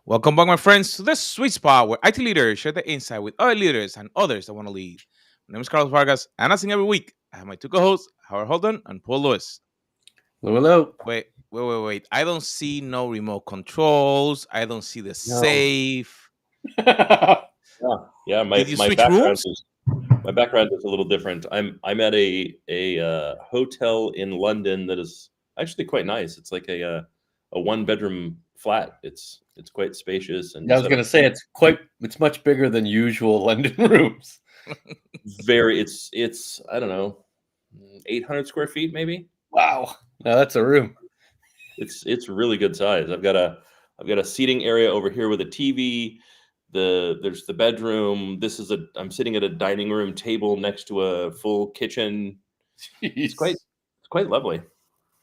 Welcome back, my friends, to this sweet spot where IT leaders share the insight with other leaders and others that want to lead. My name is Carlos Vargas, and as in every week, I have my two co-hosts, Howard Holden and Paul Lewis. Hello, hello. Wait. I don't see no remote controls. I don't see the No. safe. Yeah, yeah. Did you switch rooms? My background is a little different. I'm at a hotel in London that is actually quite nice. It's like a one bedroom flat. It's quite spacious and I was gonna say it's much bigger than usual London rooms. very. It's I don't know, 800 square feet maybe. Wow. Now that's a room. It's really good size. I've got a seating area over here with a TV. There's the bedroom. I'm sitting at a dining room table next to a full kitchen. It's Jeez. quite lovely.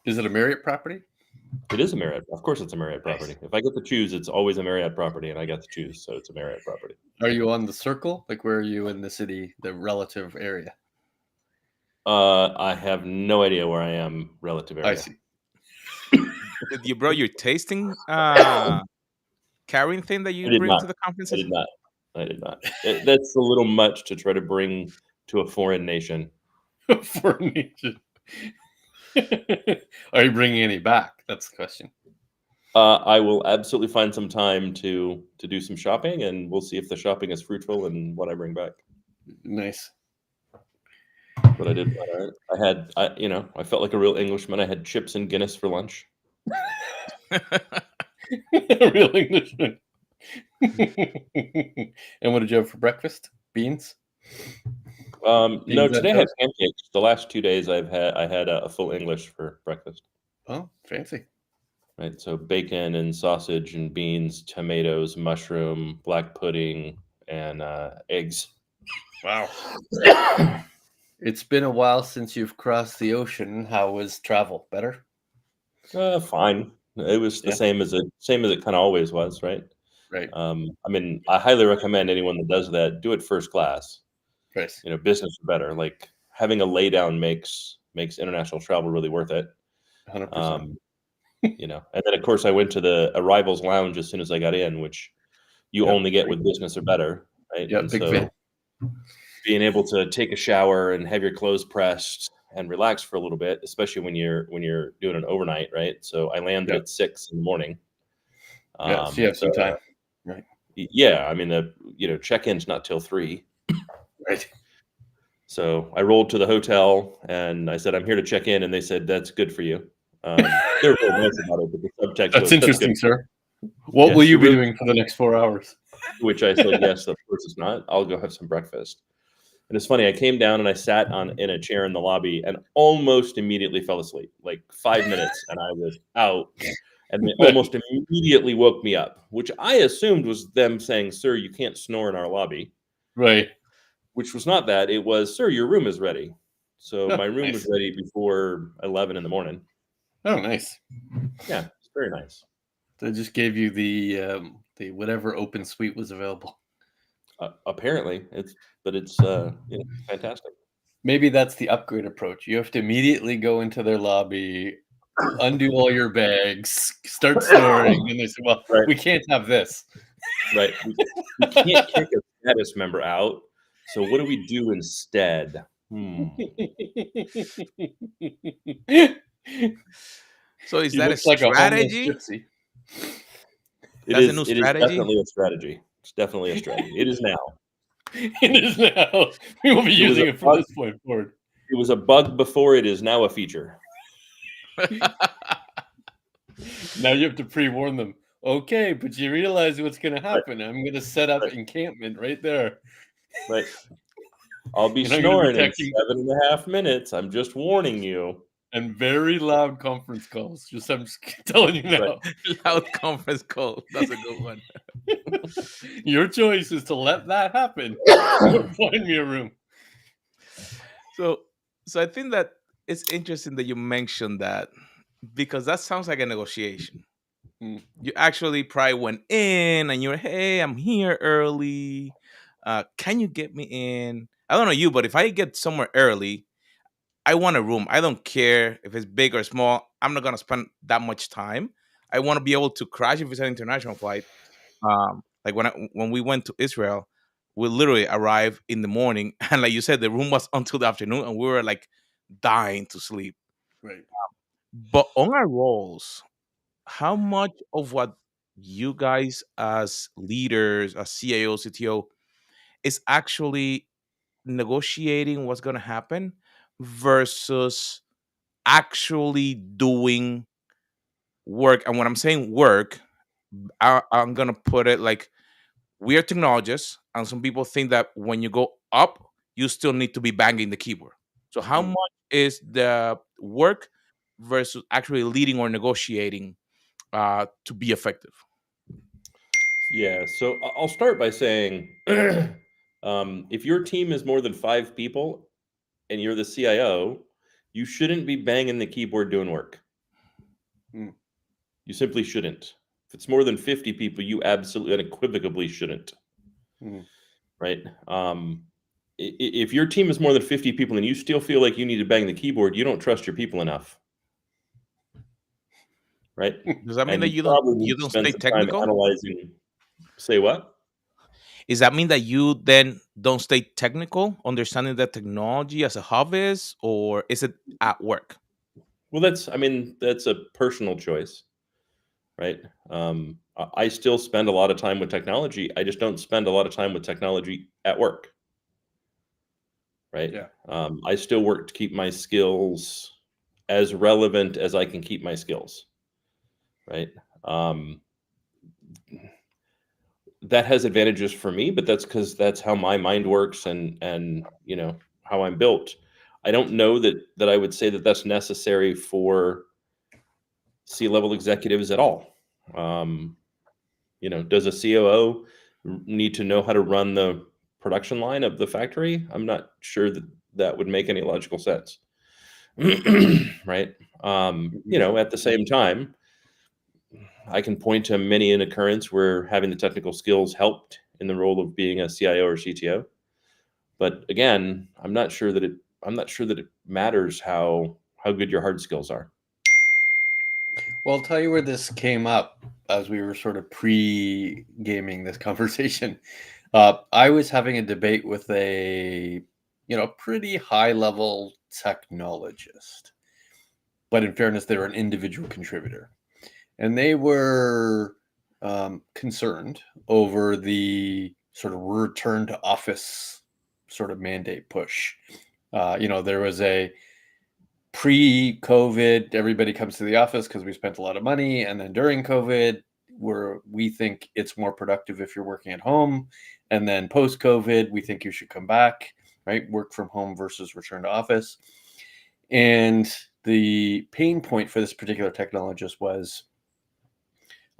Is it a Marriott property? It is a Marriott. Of course, it's a Marriott property. If I get to choose, it's always a Marriott property, and I get to choose, so it's a Marriott property. Are you on the circle? Like where are you in the city, the relative area? I have no idea where I am relative area. I see. Did you brought your tasting carrying thing that I you did bring not. to the I conferences? did not. I did not. That's a little much to try to bring to a foreign nation. Foreign nation. Are you bringing any back? That's the question. I will absolutely find some time to do some shopping, and we'll see if the shopping is fruitful and what I bring back. Nice. But I did. I felt like a real Englishman. I had chips and Guinness for lunch. Real Englishman. And what did you have for breakfast? Beans? No, Beans and today I had toast? pancakes. The last 2 days I had a full English for breakfast. Oh, fancy. Right, so bacon and sausage and beans, tomatoes, mushroom, black pudding, and eggs. Wow. It's been a while since you've crossed the ocean. How was travel? Better? Fine. It was the Yeah. same as it kind of always was, right? Right. I mean, I highly recommend anyone that does that do it first class. Right. Business is better. Like having a laydown makes international travel really worth it. 100%. And then of course I went to the arrivals lounge as soon as I got in, which you Yep. only get with business or better, right? Yeah, And big so fan. being able to take a shower and have your clothes pressed and relax for a little bit, especially when you're doing an overnight, right? So I landed Yep. at 6 in the morning. Yeah, so you have some time. Right. Yeah, I mean the check-in's not till 3. Right. So I rolled to the hotel and I said, I'm here to check in, and they said, that's good for you. They were really nice about it, but the subtext That's was, interesting, that's good. sir. What Yes, will you be really- doing for the next 4 hours? Which I said, yes, of course it's not. I'll go have some breakfast. And it's funny, I came down and I sat in a chair in the lobby and almost immediately fell asleep. Like 5 minutes and I was out. And they almost immediately woke me up, which I assumed was them saying, sir, you can't snore in our lobby. Right. Which was not that. It was, sir, your room is ready. So Oh, my room nice. was ready before 11 in the morning. Oh, nice. Yeah, it's very nice. They just gave you the whatever open suite was available. Apparently, it's fantastic. Maybe that's the upgrade approach. You have to immediately go into their lobby, undo all your bags, start snoring, and they say, well, Right. we can't have this. Right. We can't kick a status member out. So what do we do instead? So is He that a looks like a homeless strategy? gypsy. That's a new It is strategy? definitely a strategy. It's definitely a strategy. It is now. It is now. We will be It was using a it from bug. this point forward. It was a bug before. It is now a feature. Now you have to pre-warn them. Okay, but you realize what's going to happen. I'm going to set up Right. encampment right there. Right. I'll be You're not gonna be snoring in texting- 7.5 minutes. I'm just warning you. And very loud conference calls. I'm just telling you now. Right. Loud conference call. That's a good one. Your choice is to let that happen or find me a room. So I think that it's interesting that you mentioned that because that sounds like a negotiation. Mm. You actually probably went in and you're, hey, I'm here early. Can you get me in? I don't know you, but if I get somewhere early, I want a room. I don't care if it's big or small. I'm not gonna spend that much time. I want to be able to crash if it's an international flight, Like when we went to Israel, we literally arrived in the morning, and like you said, the room was until the afternoon, and we were like dying to sleep. Right. But on our roles, how much of what you guys as leaders, as CIO, CTO, is actually negotiating what's going to happen versus actually doing work? And when I'm saying work, I'm going to put it like we are technologists, and some people think that when you go up, you still need to be banging the keyboard. So, how Mm. much is the work versus actually leading or negotiating to be effective? Yeah, so I'll start by saying, if your team is more than 5 people and you're the CIO, you shouldn't be banging the keyboard doing work. Mm. You simply shouldn't. If it's more than 50 people, you absolutely unequivocally shouldn't, Mm. right? If your team is more than 50 people and you still feel like you need to bang the keyboard, you don't trust your people enough, right? Does that mean And that you probably need you to don't spend stay some time technical? analyzing. Say what? Is that mean that you then don't stay technical, understanding the technology as a hobbyist, or is it at work? Well, that's a personal choice, right? I still spend a lot of time with technology. I just don't spend a lot of time with technology at work, right? Yeah. I still work to keep my skills as relevant as I can keep my skills, right? Um, that has advantages for me, but that's because that's how my mind works, and how I'm built. I don't know that I would say that that's necessary for C-level executives at all. Um, does a COO need to know how to run the production line of the factory? I'm not sure that that would make any logical sense. Right? At the same time, I can point to many an occurrence where having the technical skills helped in the role of being a CIO or CTO. But again, I'm not sure that it matters how good your hard skills are. Well, I'll tell you where this came up as we were sort of pre-gaming this conversation. I was having a debate with a, pretty high-level technologist, but in fairness, they were an individual contributor, and they were concerned over the sort of return to office sort of mandate push. There was a pre-COVID, everybody comes to the office because we spent a lot of money, and then during COVID, where we think it's more productive if you're working at home, and then post-COVID, we think you should come back, right? Work from home versus return to office. And the pain point for this particular technologist was,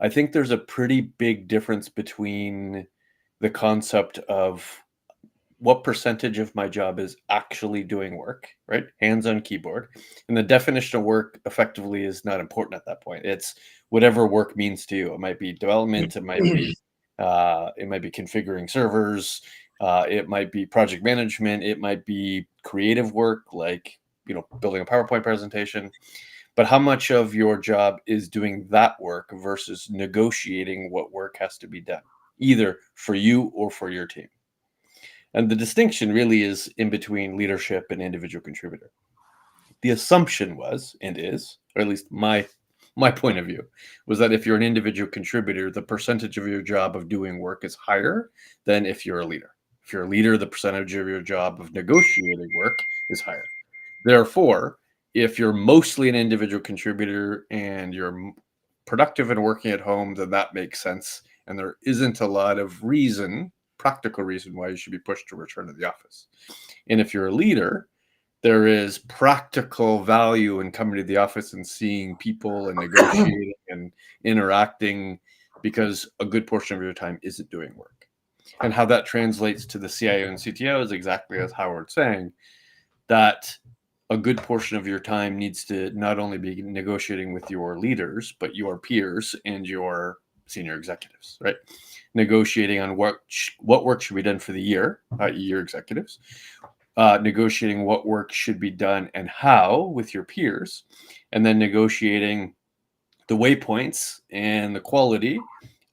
I think there's a pretty big difference between the concept of what percentage of my job is actually doing work, right? Hands on keyboard. And the definition of work effectively is not important at that point. It's whatever work means to you. It might be development, it might be configuring servers, it might be project management, it might be creative work like, building a PowerPoint presentation. But how much of your job is doing that work versus negotiating what work has to be done, either for you or for your team? And the distinction really is in between leadership and individual contributor. The assumption was, and is, or at least my point of view, was that if you're an individual contributor, the percentage of your job of doing work is higher than if you're a leader. If you're a leader, the percentage of your job of negotiating work is higher. Therefore, if you're mostly an individual contributor and you're productive and working at home, then that makes sense. And there isn't a lot of practical reason why you should be pushed to return to the office. And if you're a leader, there is practical value in coming to the office and seeing people and negotiating and interacting, because a good portion of your time isn't doing work. And how that translates to the CIO and CTO is exactly as Howard's saying, that a good portion of your time needs to not only be negotiating with your leaders, but your peers and your senior executives, right? Negotiating on what work should be done for the year, i.e. your executives, negotiating what work should be done and how with your peers, and then negotiating the waypoints and the quality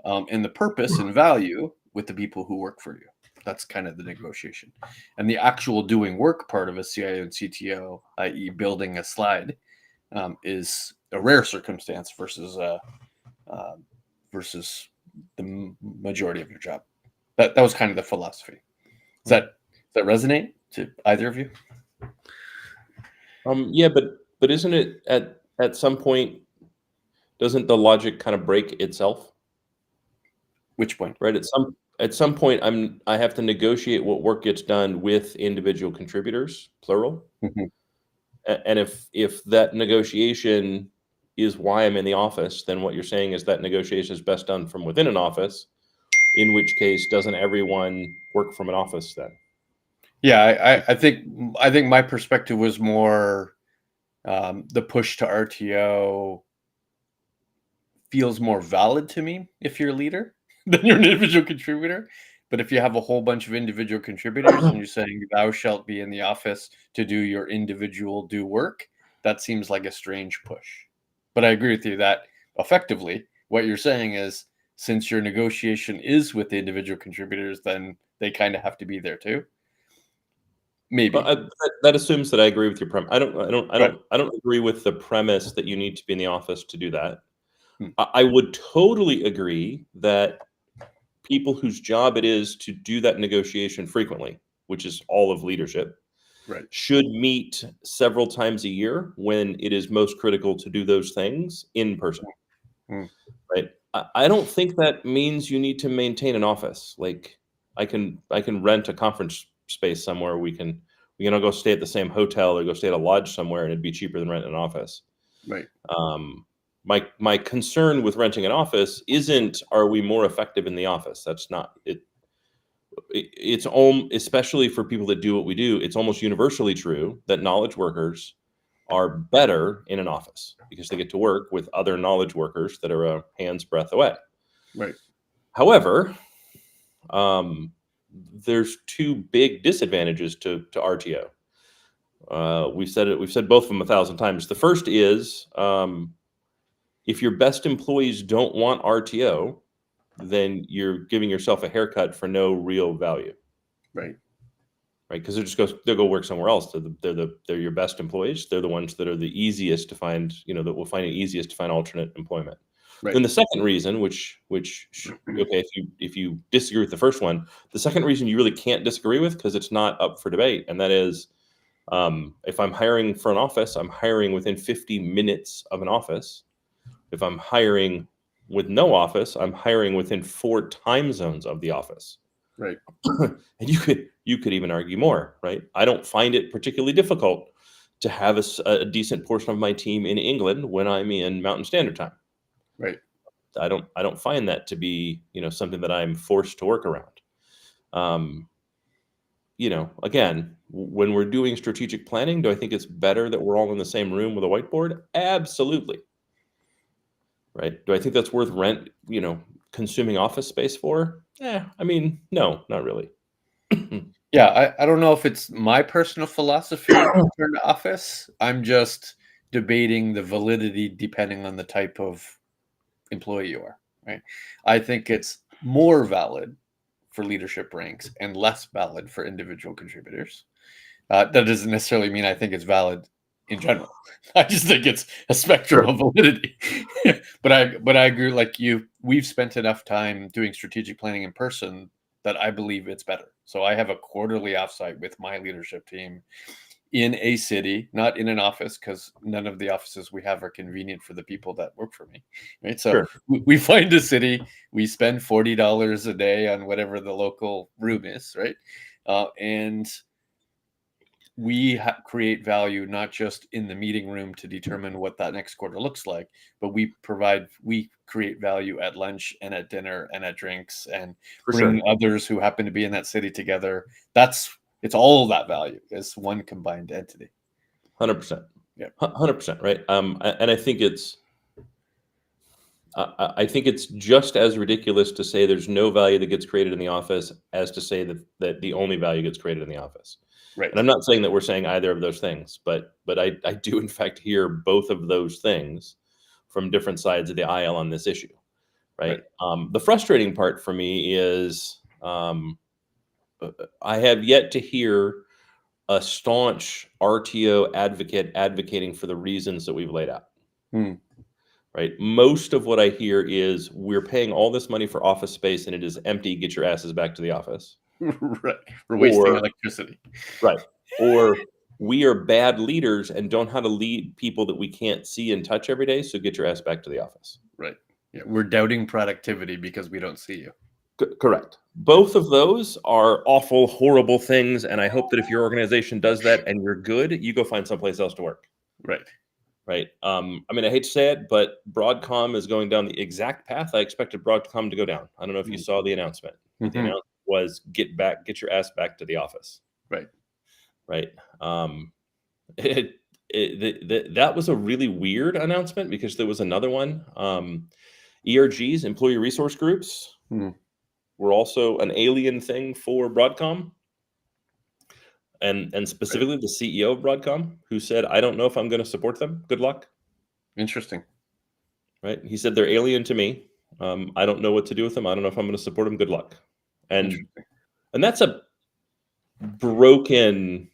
and the purpose and value with the people who work for you. That's kind of the negotiation. And the actual doing work part of a CIO and CTO, i.e. building a slide, is a rare circumstance versus the majority of your job. That was kind of the philosophy. Does that resonate to either of you? Yeah, but isn't it at some point, doesn't the logic kind of break itself? Which point? Right. At some point, I have to negotiate what work gets done with individual contributors, plural. Mhm. And if that negotiation is why I'm in the office, then what you're saying is that negotiation is best done from within an office. In which case, doesn't everyone work from an office then? Yeah, I think my perspective was more the push to RTO feels more valid to me if you're a leader than you're an individual contributor. But if you have a whole bunch of individual contributors and you're saying thou shalt be in the office to do your individual work, that seems like a strange push. But I agree with you that effectively what you're saying is since your negotiation is with the individual contributors, then they kind of have to be there too. Maybe. Well, that assumes that I agree with your premise. I Right. don't agree with the premise that you need to be in the office to do that. Hmm. I would totally agree that people whose job it is to do that negotiation frequently, which is all of leadership, Right. should meet several times a year when it is most critical to do those things in person. Hmm. Right. I don't think that means you need to maintain an office. Like I can rent a conference space somewhere. We can all go stay at the same hotel or go stay at a lodge somewhere, and it'd be cheaper than renting an office. Right. My concern with renting an office isn't are we more effective in the office? That's not it. It's especially for people that do what we do. It's almost universally true that knowledge workers are better in an office because they get to work with other knowledge workers that are a hand's breadth away. Right. However, there's two big disadvantages to RTO. We've said both of them 1,000 times. The first is if your best employees don't want RTO, then you're giving yourself a haircut for no real value. Right. Right, because they'll go work somewhere else. They're your best employees. They're the ones that are the easiest to find. That will find it easiest to find alternate employment. Right. Then the second reason, which okay, if you disagree with the first one, the second reason you really can't disagree with because it's not up for debate, and that is, if I'm hiring for an office, I'm hiring within 50 minutes of an office. If I'm hiring with no office, I'm hiring within 4 time zones of the office. Right. And you could even argue more, right? I don't find it particularly difficult to have a decent portion of my team in England when I'm in Mountain Standard Time. Right. I don't find that to be something that I'm forced to work around. Again, when we're doing strategic planning, do I think it's better that we're all in the same room with a whiteboard? Absolutely. Right? Do I think that's worth consuming office space for? I mean, no, not really. Yeah, I don't know if it's my personal philosophy to return to office. I'm just debating the validity depending on the type of employee you are, right? I think it's more valid for leadership ranks and less valid for individual contributors. That doesn't necessarily mean I think it's valid in general. I just think it's a spectrum of validity. but I agree like you. We've spent enough time doing strategic planning in person that I believe it's better. So I have a quarterly offsite with my leadership team in a city, not in an office, because none of the offices we have are convenient for the people that work for me. Right. So Sure. we find a city, we spend $40 a day on whatever the local room is, right? And we create value not just in the meeting room to determine what that next quarter looks like, but we create value at lunch and at dinner and at drinks and For bring sure. others who happen to be in that city together. It's all of that value as one combined entity. 100%. Yeah. 100%. Right. And I think it's just as ridiculous to say there's no value that gets created in the office as to say that the only value gets created in the office. Right. And I'm not saying that we're saying either of those things, but I do in fact hear both of those things from different sides of the aisle on this issue. right? The frustrating part for me is I have yet to hear a staunch RTO advocate advocating for the reasons that we've laid out. Hmm. Right. Most of what I hear is we're paying all this money for office space and it is empty. Get your asses back to the office. Right. We're wasting Or electricity. right. Or we are bad leaders and don't know how to lead people that we can't see and touch every day. So get your ass back to the office. Right. Yeah. We're doubting productivity because we don't see you. Correct. Both of those are awful, horrible things. And I hope that if your organization does that and you're good, you go find someplace else to work. Right. Right. I mean, I hate to say it, but Broadcom is going down the exact path I expected Broadcom to go down. I don't know if you saw the announcement. The Mhm. announcement was get your ass back to the office. Right. Right. That was a really weird announcement because there was another one. ERGs, employee resource groups, Hmm. were also an alien thing for Broadcom. And specifically the CEO of Broadcom, who said, I don't know if I'm going to support them. Good luck. Interesting. Right. He said, they're alien to me. I don't know what to do with them. I don't know if I'm going to support them. Good luck. And Interesting. that's a broken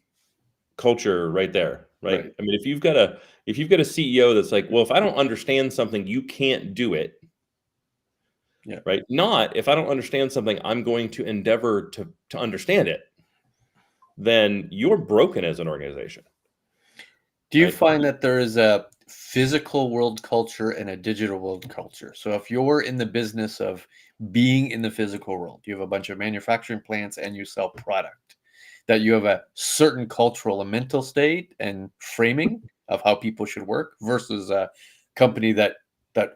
culture right there. Right. Right. I mean, if you've got a CEO that's like, well, if I don't understand something, you can't do it. Yeah. Right. Not if I don't understand something, I'm going to endeavor to understand it. Then you're broken as an organization. Do you Right. find that there is a physical world culture and a digital world culture? So if you're in the business of being in the physical world, you have a bunch of manufacturing plants and you sell product, that you have a certain cultural and mental state and framing of how people should work versus a company that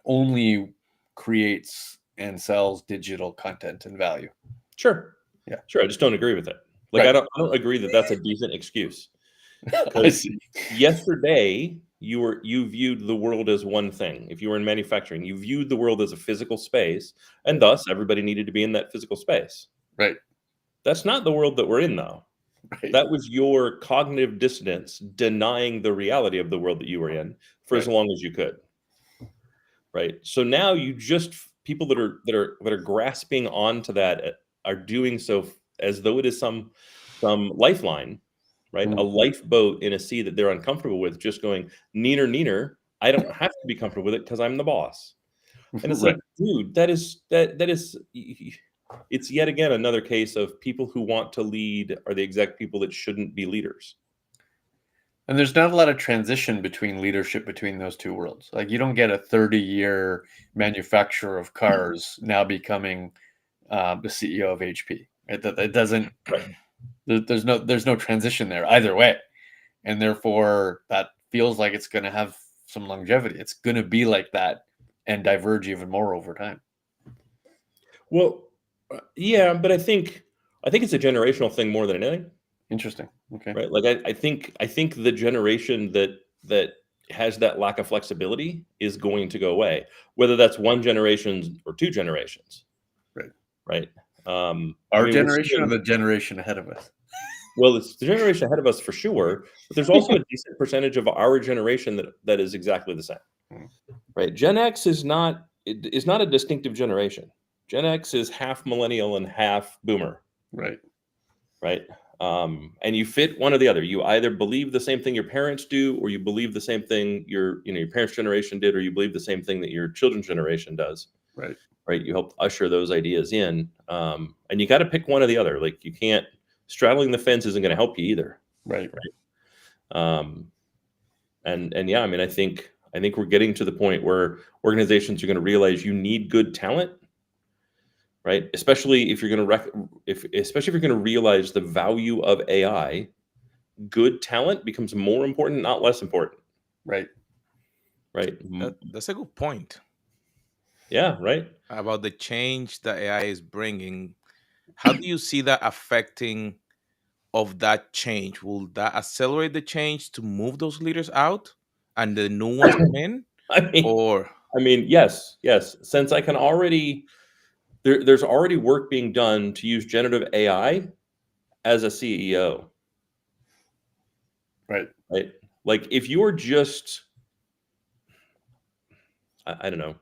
only creates and sells digital content and value. Sure. Yeah. Sure. I just don't agree with it. Like, Right. I don't agree that that's a decent excuse. I Because see. yesterday you viewed the world as one thing. If you were in manufacturing, you viewed the world as a physical space, and thus everybody needed to be in that physical space. Right. That's not the world that we're in, though. Right. That was your cognitive dissonance denying the reality of the world that you were in for as Right. long as you could. Right. So now you just people that are grasping onto that are doing so as though it is some lifeline, right? Mhm. A lifeboat in a sea that they're uncomfortable with, just going neener neener. I don't have to be comfortable with it because I'm the boss. And it's Right. like, dude, that is it's yet again another case of people who want to lead are the exact people that shouldn't be leaders. And there's not a lot of transition between leadership between those two worlds. Like you don't get a 30-year manufacturer of cars now becoming the CEO of HP. It doesn't. There's no transition there either way, and therefore that feels like it's going to have some longevity. It's going to be like that and diverge even more over time. Well, yeah, but I think it's a generational thing more than anything. Interesting. Okay. Right. Like I think the generation that has that lack of flexibility is going to go away, whether that's one generation or two generations. Right. Right. Our we're generation or seeing, the generation ahead of us? well, it's the generation ahead of us for sure, but there's also a decent percentage of our generation that is exactly the same. Hmm. Right. Gen X is not a distinctive generation. Gen X is half millennial and half boomer. Right. Right. And you fit one or the other. You either believe the same thing your parents do, or you believe the same thing your parents' generation did, or you believe the same thing that your children's generation does. Right. Right. You help usher those ideas in. And you got to pick one or the other. Like you can't straddling the fence isn't going to help you either. Right. And yeah, I mean, I think we're getting to the point where organizations are going to realize you need good talent. Right. Especially if you're going to especially if you're going to realize the value of AI, good talent becomes more important, not less important. Right. Right. That's a good point Yeah. Right. about the change that AI is bringing. How do you see that affecting of that change? Will that accelerate the change to move those leaders out and the new ones come in? I mean, Or yes. Since I can already, there's already work being done to use generative AI as a CEO. Right. Right. Like if you're just, I don't know,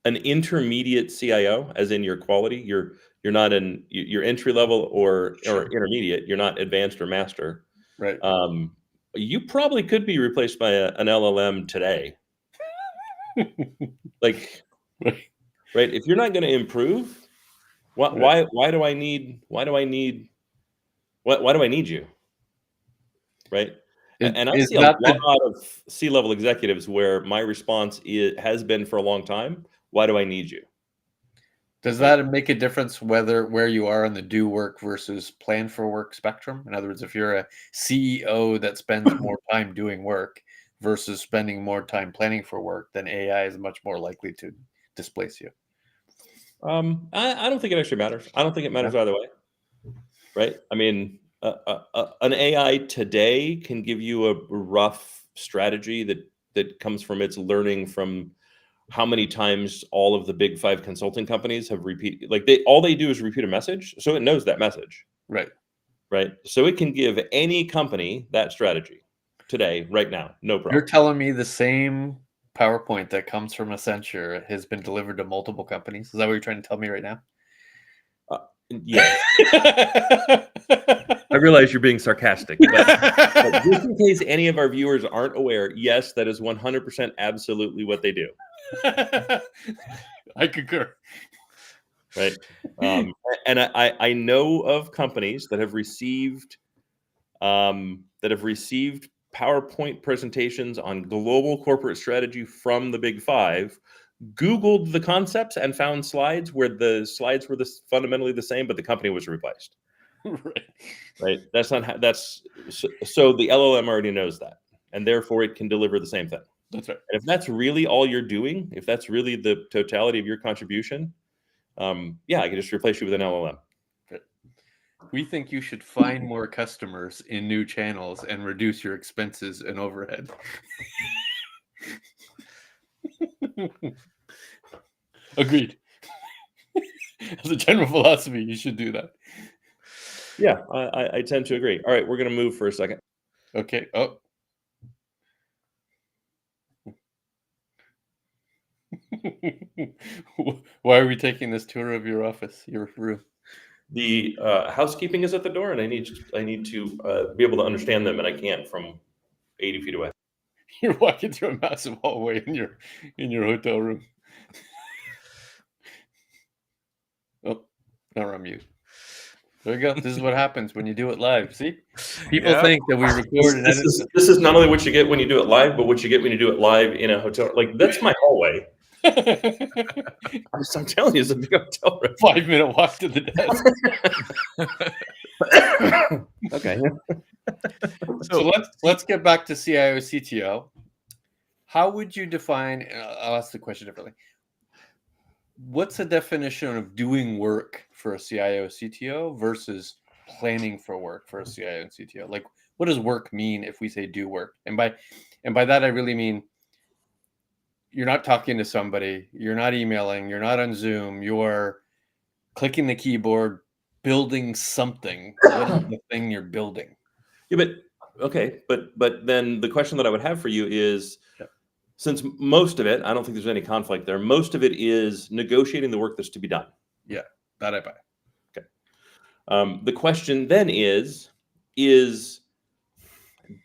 an intermediate CIO, as in your quality. You're not you're entry level or intermediate. You're not advanced or master. Right. You probably could be replaced by an LLM today. Like, Right. right? If you're not going to improve, why do I need you? Right. And I see a lot of C-level executives where my response has been for a long time, why do I need you? Does that make a difference where you are on the do work versus plan for work spectrum? In other words, if you're a CEO that spends more time doing work versus spending more time planning for work, then AI is much more likely to displace you. I don't think it actually matters. I don't think it matters either way. Right. I mean, an AI today can give you a rough strategy that comes from its learning from how many times all of the big 5 consulting companies have repeated, like all they do is repeat a message. So it knows that message. Right. Right. So it can give any company that strategy today, right now. No problem. You're telling me the same PowerPoint that comes from Accenture has been delivered to multiple companies? Is that what you're trying to tell me right now? Yeah. I realize you're being sarcastic, but just in case any of our viewers aren't aware, yes, that is 100% absolutely what they do. I concur. Right. And I know of companies that have received PowerPoint presentations on global corporate strategy from the Big 5, Googled the concepts and found slides where the slides were fundamentally the same, but the company was replaced. Right. That's not how, so the LLM already knows that, and therefore it can deliver the same thing. That's right. And if that's really all you're doing, if that's really the totality of your contribution, yeah, I can just replace you with an LLM. We think you should find more customers in new channels and reduce your expenses and overhead. Agreed. As a general philosophy, you should do that. Yeah, I tend to agree. All right, we're going to move for a second. Okay. Oh. Why are we taking this tour of your office, your room? The housekeeping is at the door, and I need to be able to understand them, and I can't from 80 feet away. You're walking through a massive hallway in your hotel room. Oh, now we're on mute. There you go. This is what happens when you do it live. See, people think that we record and edit. This is not only what you get when you do it live, but what you get when you do it live in a hotel. Like, that's my hallway. I'm telling you, it's a big hotel room. 5-minute walk to the desk. Okay. So let's get back to CIO CTO. How would you define? I'll ask the question differently. What's the definition of doing work for a CIO CTO versus planning for work for a CIO and CTO? Like, what does work mean if we say do work? And by that I really mean you're not talking to somebody, you're not emailing, you're not on Zoom, you're clicking the keyboard, building something. What is the thing you're building? Yeah, but then the question that I would have for you is, since most of it, I don't think there's any conflict there. Most of it is negotiating the work that's to be done. Yeah, that I buy. Okay. The question then is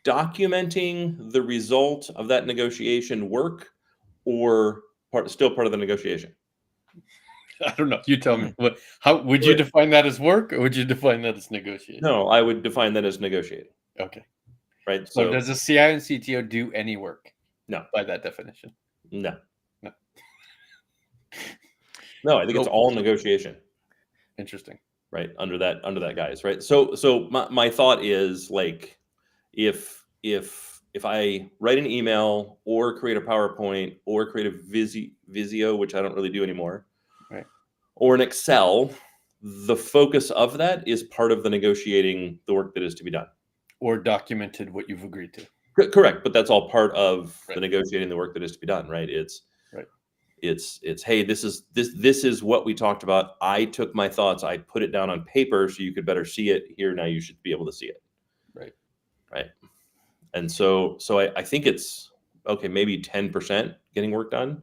documenting the result of that negotiation work, or still part of the negotiation? I don't know. You tell me. How would you define that as work, or would you define that as negotiation? No, I would define that as negotiating. Okay. Right. So does a CIO and CTO do any work? No. By that definition? No. No, I think it's all negotiation. Interesting. Right. Under that guise. Right. So my thought is, like, if I write an email or create a PowerPoint or create a Visio, which I don't really do anymore, right, or an Excel, the focus of that is part of the negotiating the work that is to be done. Or documented what you've agreed to. Correct, but that's all part of the negotiating the work that is to be done, right? It's hey, this is what we talked about. I took my thoughts, I put it down on paper so you could better see it. Here, now you should be able to see it. Right. And so I think it's okay, maybe 10% getting work done,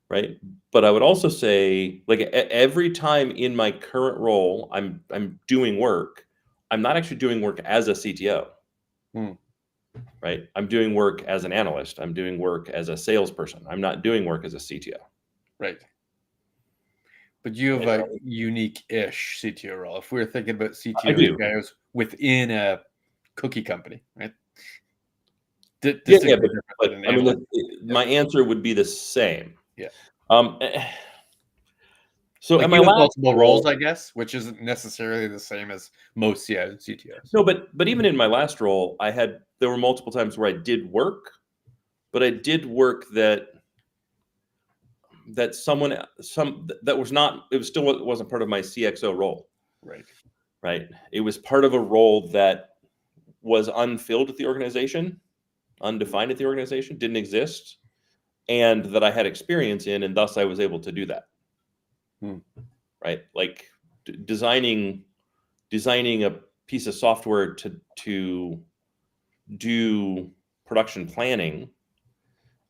right? But I would also say, like, every time in my current role, I'm doing work. I'm not actually doing work as a CTO, Hmm. right? I'm doing work as an analyst. I'm doing work as a salesperson. I'm not doing work as a CTO. Right. But you have Right? a unique-ish CTO role. If we're thinking about I CTOs, do. guys within a cookie company, right? Yeah, yeah, Distinctly different but than an I mean, analyst. my answer would be the same. Yeah. Um, so Like at my you have last multiple roles, role, I guess, which isn't necessarily the same as most CTOs. no, but even in my last role, there were multiple times where I did work, but I did work that that was not, it was still, it wasn't part of my CXO role, Right. right? It was part of a role that was unfilled at the organization, undefined at the organization, didn't exist, and that I had experience in, and thus I was able to do that. Hmm. Right? Like designing a piece of software to do production planning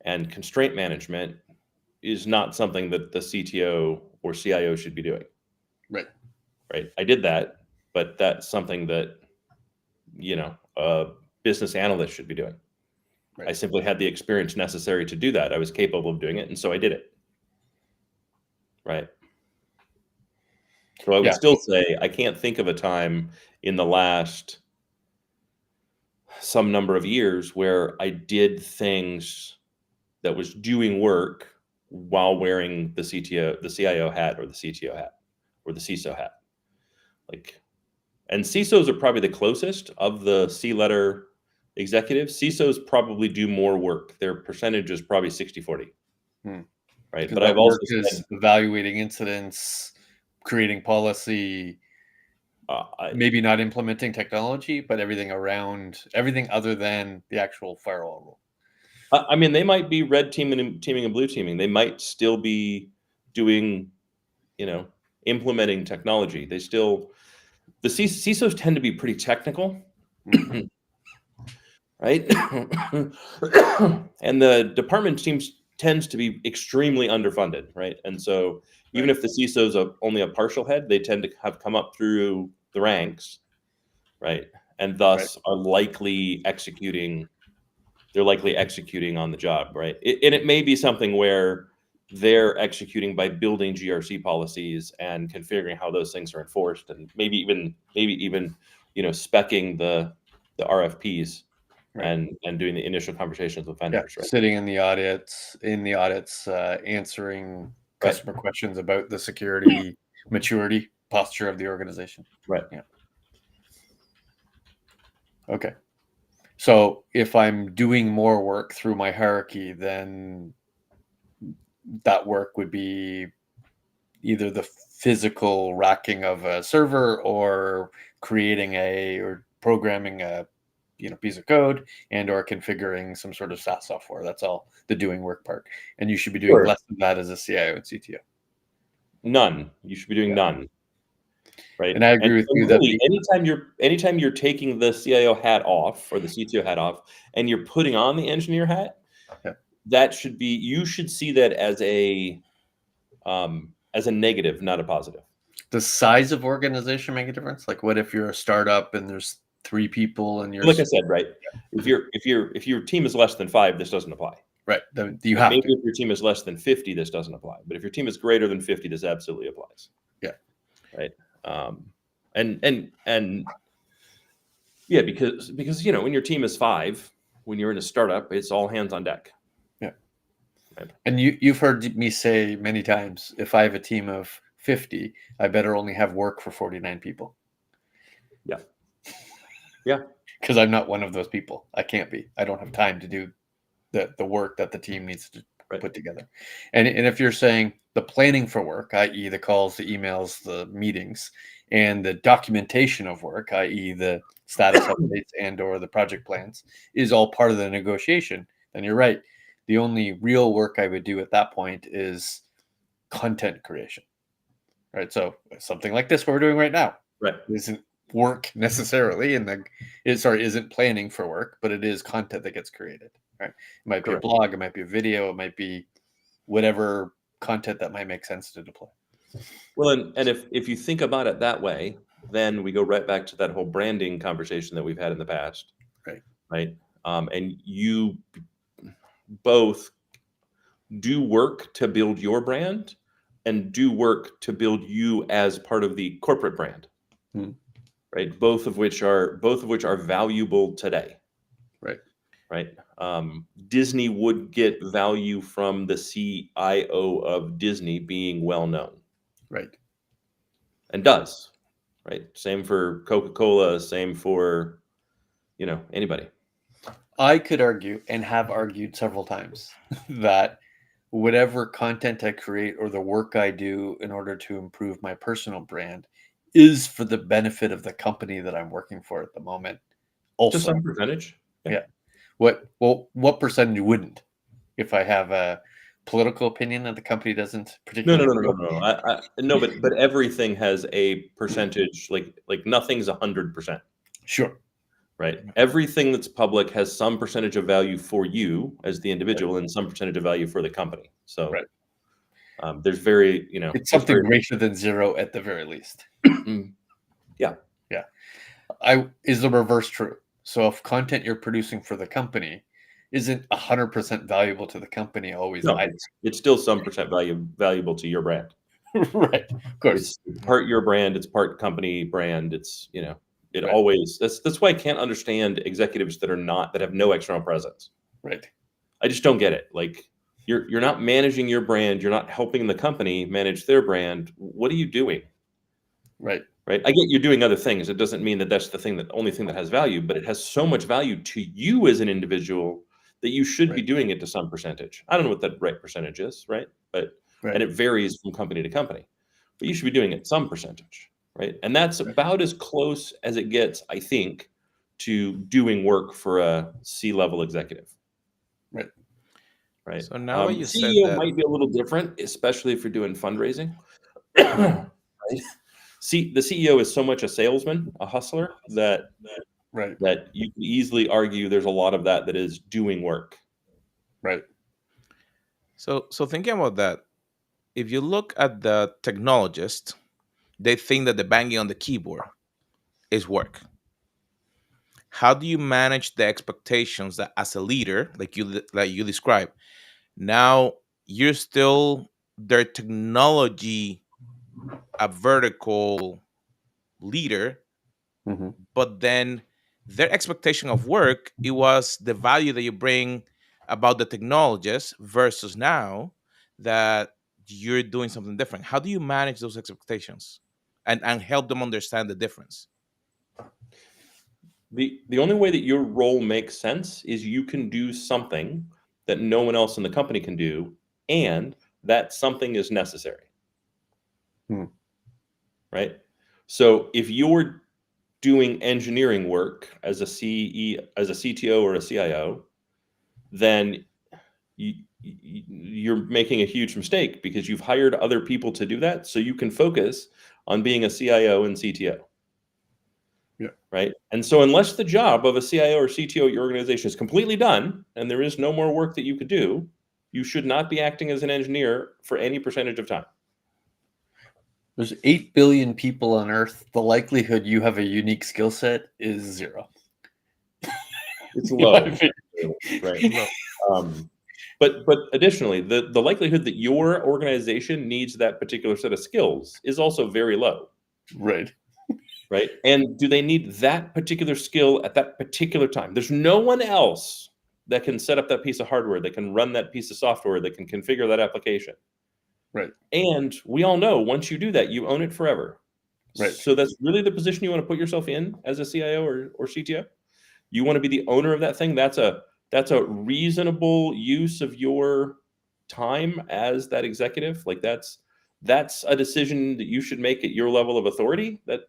and constraint management is not something that the CTO or CIO should be doing. Right. Right? I did that, but that's something that a business analyst should be doing. Right. I simply had the experience necessary to do that. I was capable of doing it, and so I did it. Right? So I would Yeah. still say I can't think of a time in the last some number of years where I did things that was doing work while wearing the CTO, the CIO hat, or the CTO hat, or the CISO hat. Like, and CISOs are probably the closest of the C-letter executives. CISOs probably do more work. Their percentage is probably 60-40. Hmm. Right? Because But that I've also work is said, evaluating incidents, creating policy, I, maybe not implementing technology, but everything other than the actual firewall rule. I mean, they might be red teaming and blue teaming. They might still be doing, implementing technology. The CISOs tend to be pretty technical, Hmm. right? And the department tends to be extremely underfunded, right? And so even Right. if the CISO's only a partial head, they tend to have come up through the ranks, right? And Right. thus are likely executing. They're likely executing on the job, right? And it may be something where they're executing by building GRC policies and configuring how those things are enforced, and maybe even specking the RFPs Right. and doing the initial conversations with Yeah. vendors, right? Sitting in the audits, answering Right, customer questions about the security maturity posture of the organization. right. Yeah. Okay. So if I'm doing more work through my hierarchy, then that work would be either the physical racking of a server or or programming a piece of code and or configuring some sort of SaaS software. That's all the doing work part. And you should be doing Sure. less of that as a CIO and CTO. None. You should be doing Yeah. none, right? And I And agree with you that really, anytime you're taking the CIO hat off or the CTO hat off, and you're putting on the engineer hat, yeah, you should see that as a negative, not a positive. does size of organization make a difference? Like what if you're a startup and there's 3 people and you're Like I said, right? If your team is less than 5, this doesn't apply. right, then you Right? have Maybe to. if your team is less than 50, this doesn't apply. But if your team is greater than 50, this absolutely applies. Yeah. Right. And yeah, because when your team is 5, when you're in a startup, it's all hands on deck. Yeah. Right. And you've heard me say many times, if I have a team of 50, I better only have work for 49 people. Yeah. Yeah. Because I'm not one of those people. I can't be. I don't have time to do the work that the team needs to Right. put together. And if you're saying the planning for work, i.e. the calls, the emails, the meetings, and the documentation of work, i.e. the status updates and or the project plans, is all part of the negotiation, then you're right. The only real work I would do at that point is content creation. Right. So something like this, what we're doing right now, Right. isn't work necessarily, isn't planning for work, but it is content that gets created. Right. It might be Correct. a blog, it might be a video, it might be whatever content that might make sense to deploy. Well, and if you think about it that way, then we go right back to that whole branding conversation that we've had in the past. Right. Right. And you both do work to build your brand and do work to build you as part of the corporate brand. Hmm. Right. Both of which are valuable today. Right. Right. Disney would get value from the CIO of Disney being well known. Right. And does. Right. Same for Coca-Cola, same for, anybody. I could argue, and have argued several times, that whatever content I create or the work I do in order to improve my personal brand is for the benefit of the company that I'm working for at the moment. Also, To some percentage. Yeah. What percentage wouldn't? If I have a political opinion that the company doesn't particularly No. No, but everything has a percentage. Like nothing's 100%. Sure. Right. Everything that's public has some percentage of value for you as the individual and some percentage of value for the company. So Right. there's very, It's something greater than zero at the very least. Yeah. Is the reverse true? So if content you're producing for the company isn't 100% valuable to the company, always No, it's still some percent valuable to your brand. Right. Of course. It's part your brand, it's part company brand. It's, it Right. always, that's why I can't understand executives that have no external presence. Right. I just don't get it. Like you're not managing your brand, you're not helping the company manage their brand. What are you doing? Right. Right. I get you're doing other things. It doesn't mean that that's the only thing that has value, but it has so much value to you as an individual that you should be doing it to some percentage. I don't know what that right percentage is, right? But and it varies from company to company. But you should be doing it some percentage, right? And that's about as close as it gets, I think, to doing work for a C-level executive. Right. Right. So now that you said CEO that, might be a little different, especially if you're doing fundraising. Right? See, the CEO is so much a salesman, a hustler, that you can easily argue there's a lot of that is doing work. Right. so thinking about that, if you look at the technologist, they think that the banging on the keyboard is work. How do you manage the expectations that as a leader, like you described, now you're still their technology, a vertical leader, Mm-hmm. but then their expectation of work, it was the value that you bring about the technologist versus now that you're doing something different. How do you manage those expectations and help them understand the difference? The only way that your role makes sense is you can do something that no one else in the company can do, and that something is necessary. Right? So if you're doing engineering work as a CTO or a CIO, then you're making a huge mistake because you've hired other people to do that so you can focus on being a CIO and CTO. Yeah. Right. And so unless the job of a CIO or CTO at your organization is completely done and there is no more work that you could do, you should not be acting as an engineer for any percentage of time. There's 8 billion people on Earth. The likelihood you have a unique skill set is zero. It's low. Right. But additionally, the likelihood that your organization needs that particular set of skills is also very low. Right. Right. And do they need that particular skill at that particular time? There's no one else that can set up that piece of hardware, that can run that piece of software, that can configure that application. Right. And we all know once you do that, you own it forever. Right. So that's really the position you want to put yourself in as a CIO or CTO. You want to be the owner of that thing. That's a reasonable use of your time as that executive. Like that's a decision that you should make at your level of authority. That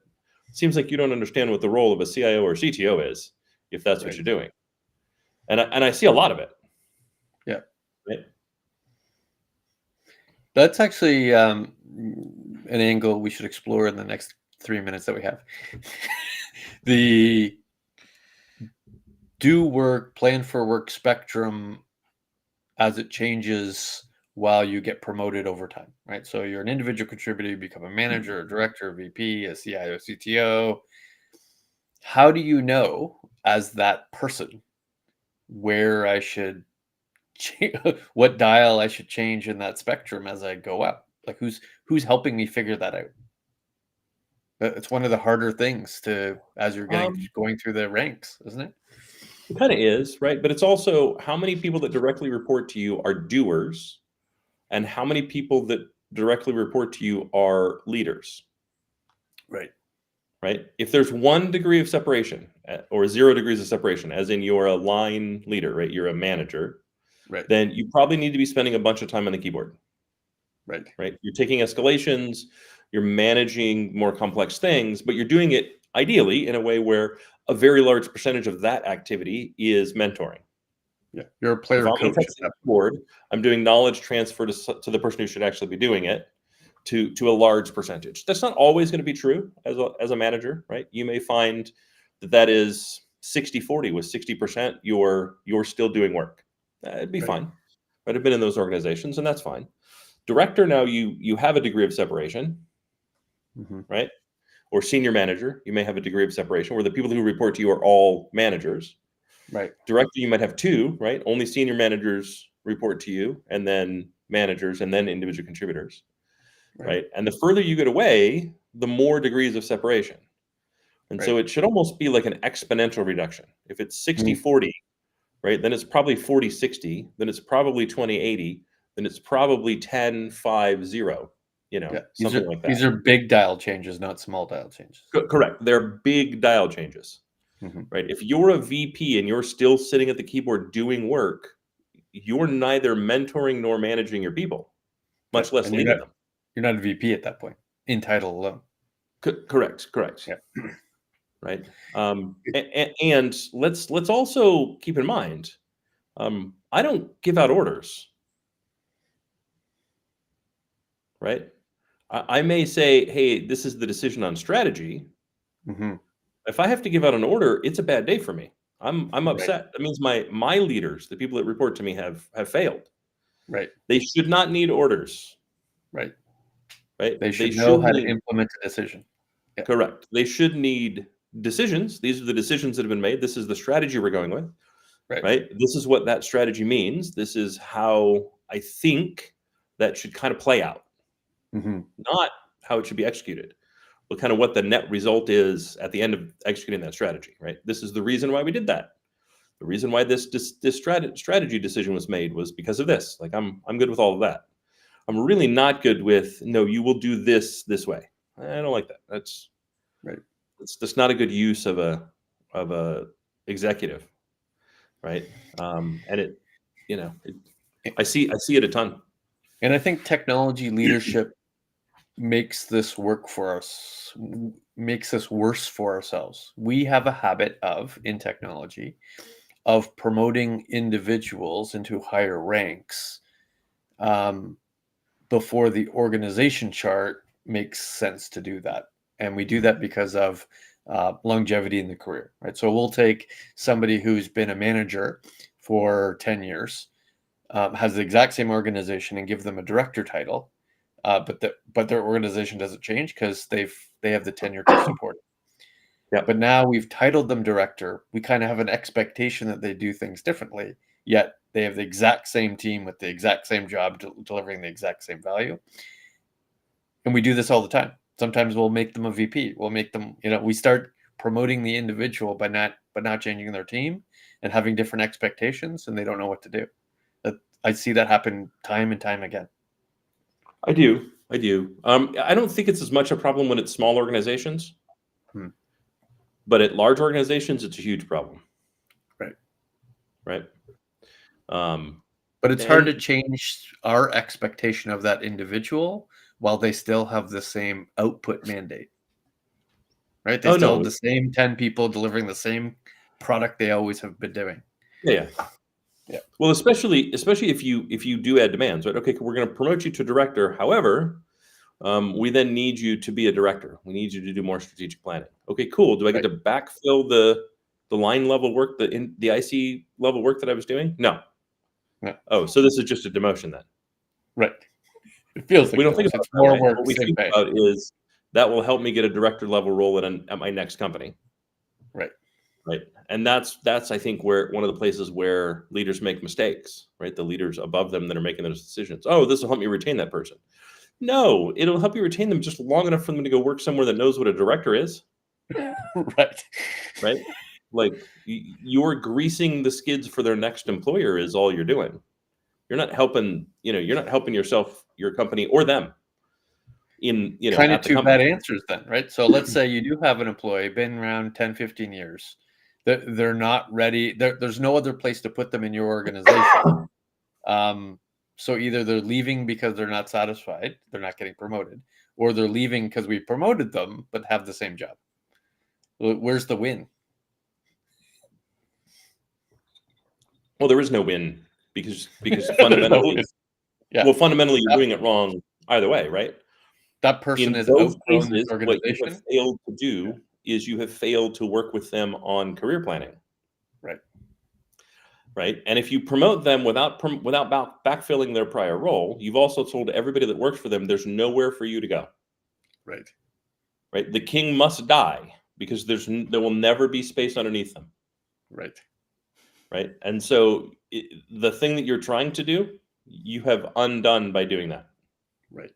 seems like you don't understand what the role of a CIO or CTO is if that's what you're doing. And I see a lot of it. Yeah. Right? That's actually an angle we should explore in the next 3 minutes that we have. The do work, plan for work spectrum as it changes while you get promoted over time, right? So you're an individual contributor, you become a manager, a director, a VP, a CIO, CTO. How do you know as that person where I should what dial I should change in that spectrum as I go up? Like who's helping me figure that out? It's one of the harder things to as you're going through the ranks, isn't it? It kind of is, right? But it's also how many people that directly report to you are doers and how many people that directly report to you are leaders. Right. Right? If there's 1 degree of separation or 0 degrees of separation, as in you're a line leader, right? You're a manager, Right. then you probably need to be spending a bunch of time on the keyboard. Right. Right? You're taking escalations, you're managing more complex things, but you're doing it ideally in a way where a very large percentage of that activity is mentoring. Yeah. You're a If player I'm coach. on the keyboard, I'm doing knowledge transfer to the person who should actually be doing it to a large percentage. That's not always going to be true as a manager, right? You may find that is 60-40 with 60% you're still doing work. It'd be Right. fine. Right? I've been in those organizations and that's fine. Director, now you have a degree of separation, right? Or senior manager, you may have a degree of separation where the people who report to you are all managers. Right. Director, you might have 2, right? Only senior managers report to you, and then managers, and then individual contributors, right? And the further you get away, the more degrees of separation. And so it should almost be like an exponential reduction. If it's 60-40, right, then it's probably 40-60, then it's probably 20-80, then it's probably 10-5-0, something like that. These are big dial changes, not small dial changes. Correct. They're big dial changes, right? If you're a VP and you're still sitting at the keyboard doing work, you're neither mentoring nor managing your people, much less leading them. You're not a VP at that point, in title alone. Correct. Yeah. Right. And let's also keep in mind, I don't give out orders. Right. I may say, hey, this is the decision on strategy. If I have to give out an order, it's a bad day for me. I'm upset. That means my leaders, the people that report to me, have failed. Right. They should not need orders. Right. Right. They should know how to implement a decision. Yeah. Correct. They should need decisions. These are the decisions that have been made. This is the strategy we're going with. Right. This is what that strategy means. This is how I think that should kind of play out. Not how it should be executed, but kind of what the net result is at the end of executing that strategy, right? This is the reason why we did that. The reason why this strategy decision was made was because of this. Like I'm good with all of that. I'm really not good with, no, you will do this way. I don't like that. That's right. That's not a good use of a executive, right? And it, I see it a ton. And I think technology leadership makes this work for us, makes this worse for ourselves. We have a habit in technology of promoting individuals into higher ranks before the organization chart makes sense to do that. And we do that because of longevity in the career, right? So we'll take somebody who's been a manager for 10 years, has the exact same organization, and give them a director title. But their organization doesn't change because they have the tenure to support it. Yeah. But now we've titled them director. We kind of have an expectation that they do things differently, yet they have the exact same team with the exact same job, delivering the exact same value. And we do this all the time. Sometimes we'll make them a VP. We'll make them, we start promoting the individual by not changing their team and having different expectations, and they don't know what to do. I see that happen time and time again. I do. I don't think it's as much a problem when it's small organizations, but at large organizations, it's a huge problem. Right. But it's hard to change our expectation of that individual while they still have the same output mandate. Right. They still have the same 10 people delivering the same product they always have been doing. Yeah. Well, especially if you do add demands, right? Okay, we're going to promote you to director. However, we then need you to be a director. We need you to do more strategic planning. Okay, cool. Do I get to backfill the line level work, the IC level work that I was doing? No. Oh, so this is just a demotion then? Right. It feels We like don't it think does. about It's it that more way. work, What we same think pay. about is that will help me get a director level role at my next company, Right. right? And that's I think where one of the places where leaders make mistakes, right? The leaders above them that are making those decisions. Oh, this will help me retain that person. No, it'll help you retain them just long enough for them to go work somewhere that knows what a director is, Right. right? Like you're greasing the skids for their next employer is all you're doing. You're not helping yourself, your company, or them Kind of at the two company. bad answers then, right? So let's say you do have an employee, been around 10, 15 years. They're not ready. There's no other place to put them in your organization. So either they're leaving because they're not satisfied, they're not getting promoted, or they're leaving because we promoted them but have the same job. Where's the win? Well, there is no win because There's no fundamentally, win. Yeah. well, fundamentally, you're That, doing it wrong either way, right? that person In has those outgrown this cases, what you have organization. failed to do is you have failed to work with them on career planning, Right. right? And if you promote them without backfilling their prior role, you've also told everybody that works for them there's nowhere for you to go, Right. right? The king must die because there will never be space underneath them, Right. right? And so the thing that you're trying to do, you have undone by doing that. Right.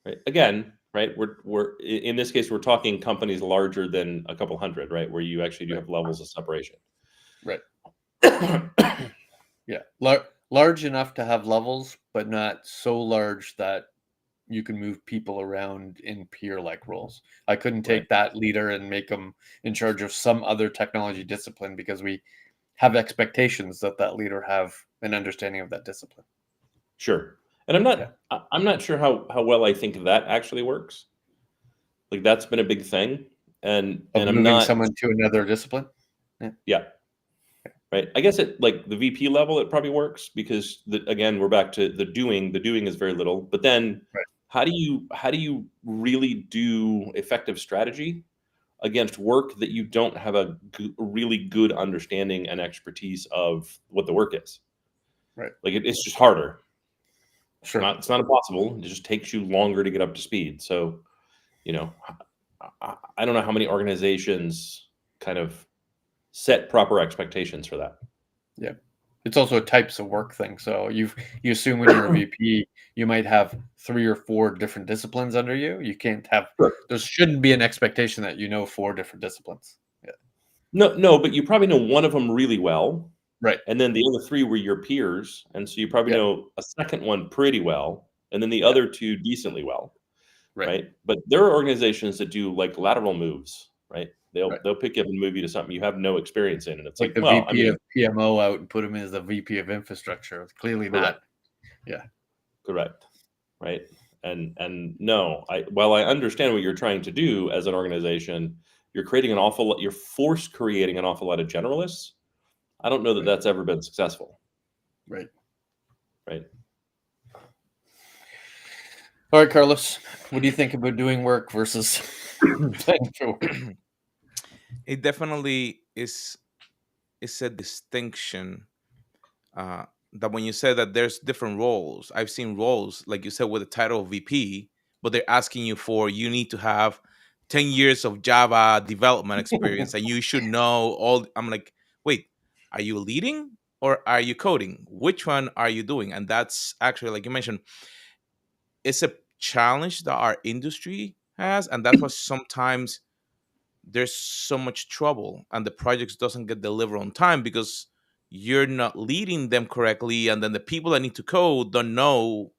Right. Again, right? We're in this case we're talking companies larger than a couple hundred, right? Where you actually do Right. have levels of separation. Right. Yeah. Large enough to have levels, but not so large that you can move people around in peer-like roles. I couldn't Right. take that leader and make them in charge of some other technology discipline because we have expectations that that leader have an understanding of that discipline. Sure. And Yeah. I'm not sure how well I think that actually works. Like that's been a big thing. Of And I'm moving not someone to another discipline. Yeah. yeah, right. I guess at like the VP level it probably works because again, we're back to the doing. The doing is very little. But then Right. how do you really do effective strategy against work that you don't have a really good understanding and expertise of what the work is? Right. Like it's just harder. Sure. It's not impossible. It just takes you longer to get up to speed. So, you know, I don't know how many organizations kind of set proper expectations for that. Yeah. It's also a types of work thing. So you assume when you're a VP, you might have 3 or 4 different disciplines under you. You can't have Sure. there shouldn't be an expectation that you know 4 different disciplines. Yeah. No, but you probably know one of them really well, Right. and then the other 3 were your peers, and so you probably Yeah. know a second one pretty well, and then the Yeah. other 2 decently well. Right. Right? But there are organizations that do like lateral moves, right? Right. They'll pick you up and move you to something you have no experience in, and it's Like like, the well, I VP mean, of PMO out and put him as the VP of infrastructure. It's clearly correct, not. Yeah. correct, right? And no, while I understand what you're trying to do as an organization, you're creating an awful lot. You're force creating an awful lot of generalists. I don't know that Right. that's ever been successful, Right. right? All right, Carlos. What do you think about doing work versus playing for work? It definitely is a distinction, uh, that when you said that there's different roles, I've seen roles like you said with the title of VP, but they're asking you for you need to have 10 years of Java development experience and you should know all. I'm like, wait, are you leading or are you coding? Which one are you doing? And that's actually, like you mentioned, it's a challenge that our industry has, and that's why sometimes there's so much trouble and the projects doesn't get delivered on time because you're not leading them correctly, and then the people that need to code don't know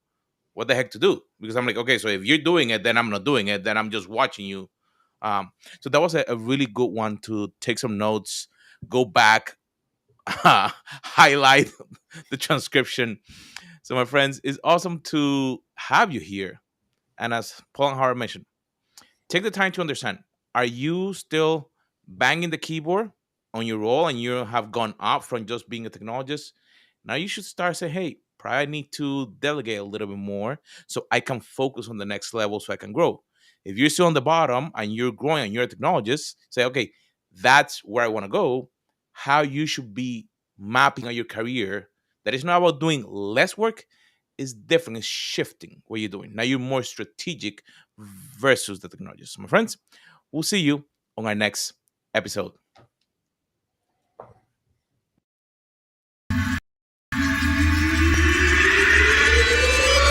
what the heck to do, because I'm like, okay, so if you're doing it, then I'm not doing it, then I'm just watching you. So that was a really good one to take some notes, go back, highlight the transcription. So my friends, it's awesome to have you here, and as Paul and Howard mentioned, take the time to understand, are you still banging the keyboard on your role and you have gone up from just being a technologist? Now you should start saying, hey, probably I need to delegate a little bit more so I can focus on the next level so I can grow. If you're still on the bottom and you're growing and you're a technologist, say, okay, that's where I want to go. How you should be mapping out your career, that is not about doing less work, is different, is shifting what you're doing. Now you're more strategic versus the technology. So, my friends, we'll see you on our next episode.